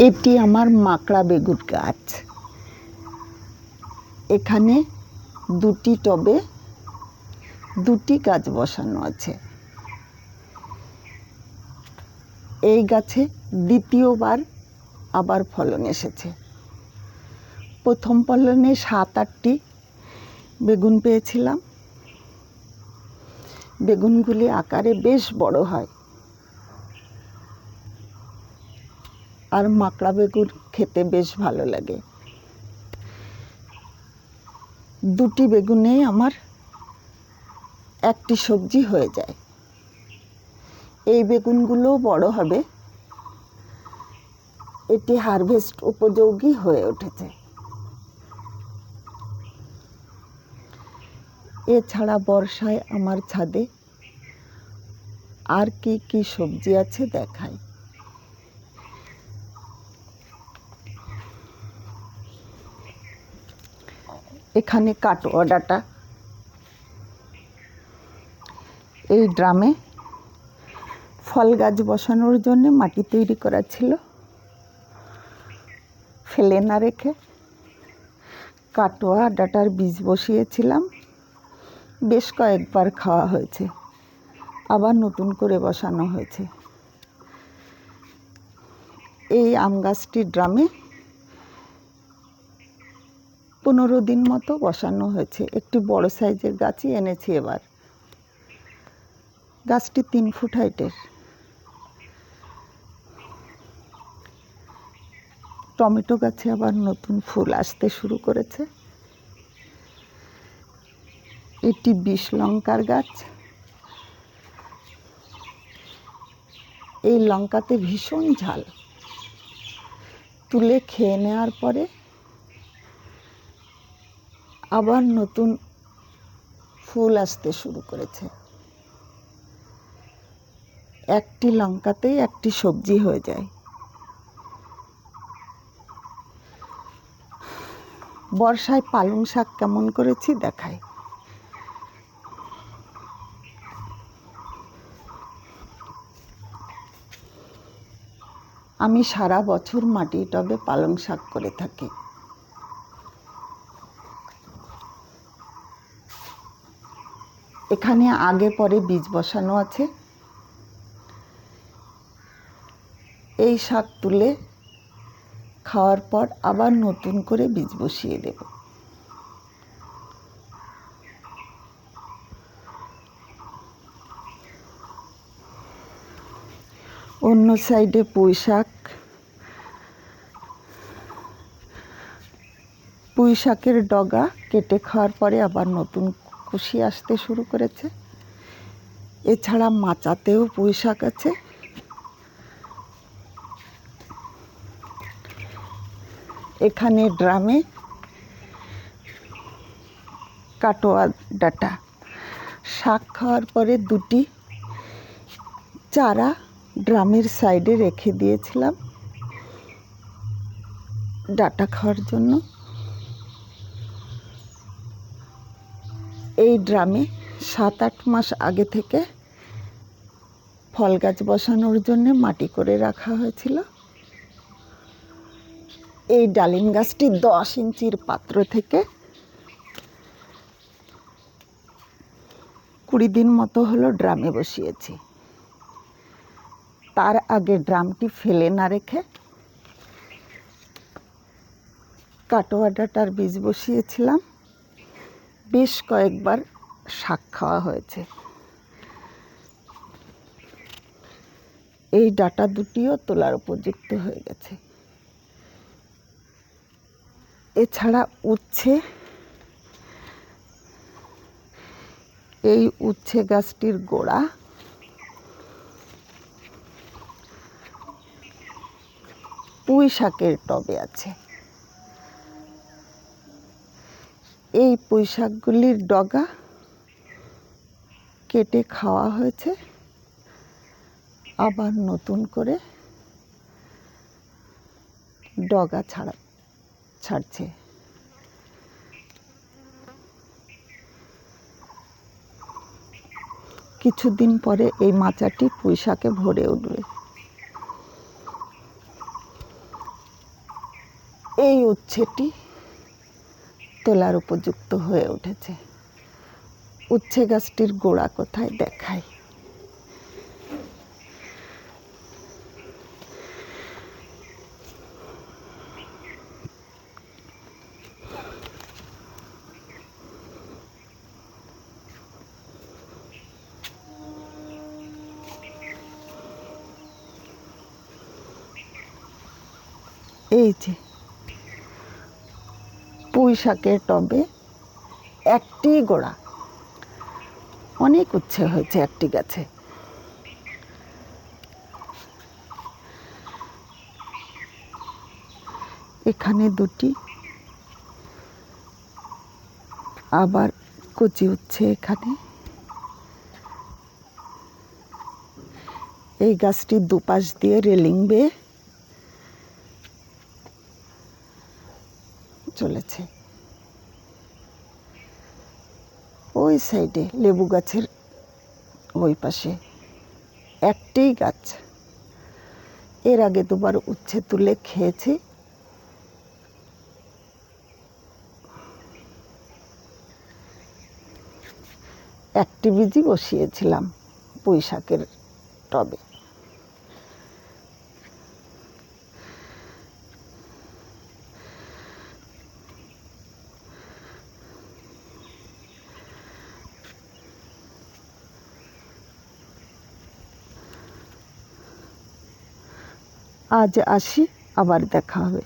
এটি আমার মাকড়া বেগুন গাছ। এখানে দুটি টবে দুটি গাছ বসানো আছে। এই গাছে দ্বিতীয়বার আবার ফলন এসেছে। প্রথম ফলনে 7-8টি বেগুন পেয়েছিলাম। বেগুনগুলি আকারে বেশ বড় হয়, আর মাকড়া বেগুন খেতে বেশ ভালো লাগে। দুটি বেগুনেই আমার একটি সবজি হয়ে যায়। এই বেগুনগুলো বড় হবে, এটি হারভেস্ট উপযোগী হয়ে উঠেছে। এছাড়া বর্ষায় আমার ছাদে আর কি কি সবজি আছে দেখাই। এখানে কাটোয়া ডাঁটা। এই ড্রামে ফল গাছ বসানোর জন্য মাটি তৈরি করা ছিল। ফেলে না রেখে কাটোয়া ডাঁটার বীজ বসিয়েছিলাম। বেশ কয়েকবার খাওয়া হয়েছে, আবার নতুন করে বসানো হয়েছে। এই আম গাছটির ড্রামে 15 দিন মতো বসানো হয়েছে। একটি বড় সাইজের গাছই এনেছি এবার। গাছটি 3 ফুট হাইটের। টমেটো গাছে আবার নতুন ফুল আসতে শুরু করেছে। এটি বিষ লঙ্কার গাছ। এই লঙ্কাতে ভীষণ ঝাল। তুলে খেয়ে নেওয়ার পরে আবার নতুন ফুল আসতে শুরু করেছে। একটি লঙ্কাতেই একটি সবজি হয়ে যায়। বর্ষায় পালং শাক কেমন করেছি দেখাই। আমি সারা বছর মাটির টবে পালং শাক করে থাকি। এখানে আগে পরে বীজ বসানো আছে। এই শাক তুলে খাওয়ার পর আবার নতুন করে বীজ বসিয়ে দেব। অন্য সাইডে পুঁই শাকের ডগা কেটে খাওয়ার পরে আবার নতুন কুশি আসতে শুরু করেছে। এছাড়া মাচাতেও পুঁই শাক আছে। এখানে ড্রামে কাটোয়া ডাঁটা। শাক খাওয়ার পরে দুটি চারা ড্রামের সাইডে রেখে দিয়েছিলাম ডাঁটা খাওয়ার জন্য। এই ড্রামে 7-8 মাস আগে থেকে ফল গাছ বসানোর জন্য মাটি করে রাখা হয়েছিল। এই ডালিম গাছটি 10 ইঞ্চির পাত্র থেকে 20 দিন মতো হলো ড্রামে বসিয়েছি। তার আগে ড্রামটি ফেলে না রেখে কাটোয়া ডাঁটার বীজ বসিয়েছিলাম। বেশ কয়েকবার শাক খাওয়া হয়েছে। এই ডাঁটা দুটিও তোলার উপযুক্ত হয়ে গেছে। এছাড়া উচ্ছে, এই উচ্ছে গাছটির গোড়া পুঁই শাকের টবে আছে। এই পুঁই শাকগুলির ডগা কেটে খাওয়া হয়েছে, আবার নতুন করে ডগা ছাড়ছে। কিছুদিন পরে এই মাচাটি পুঁই শাকে ভরে উঠবে। এই উচ্ছেটি তোলার উপযুক্ত হয়ে উঠেছে। উচ্ছে গাছটির গোড়া কোথায় দেখাই। এই যে পুঁই শাকের টবে একটি গোড়া, অনেক উচ্ছে হয়েছে একটি গাছে। এখানে দুটি, আবার কচি উচ্ছে এখানে। এই গাছটির দুপাশ দিয়ে রেলিং বেয়ে চলেছে। ওই সাইডে লেবু গাছের ওই পাশে একটি গাছ। এর আগে দুবার উচ্ছে তুলে খেয়েছি। একটি বীজই বসিয়েছিলাম পুঁই শাকের টবে। আজ আসি, আবার দেখা হবে।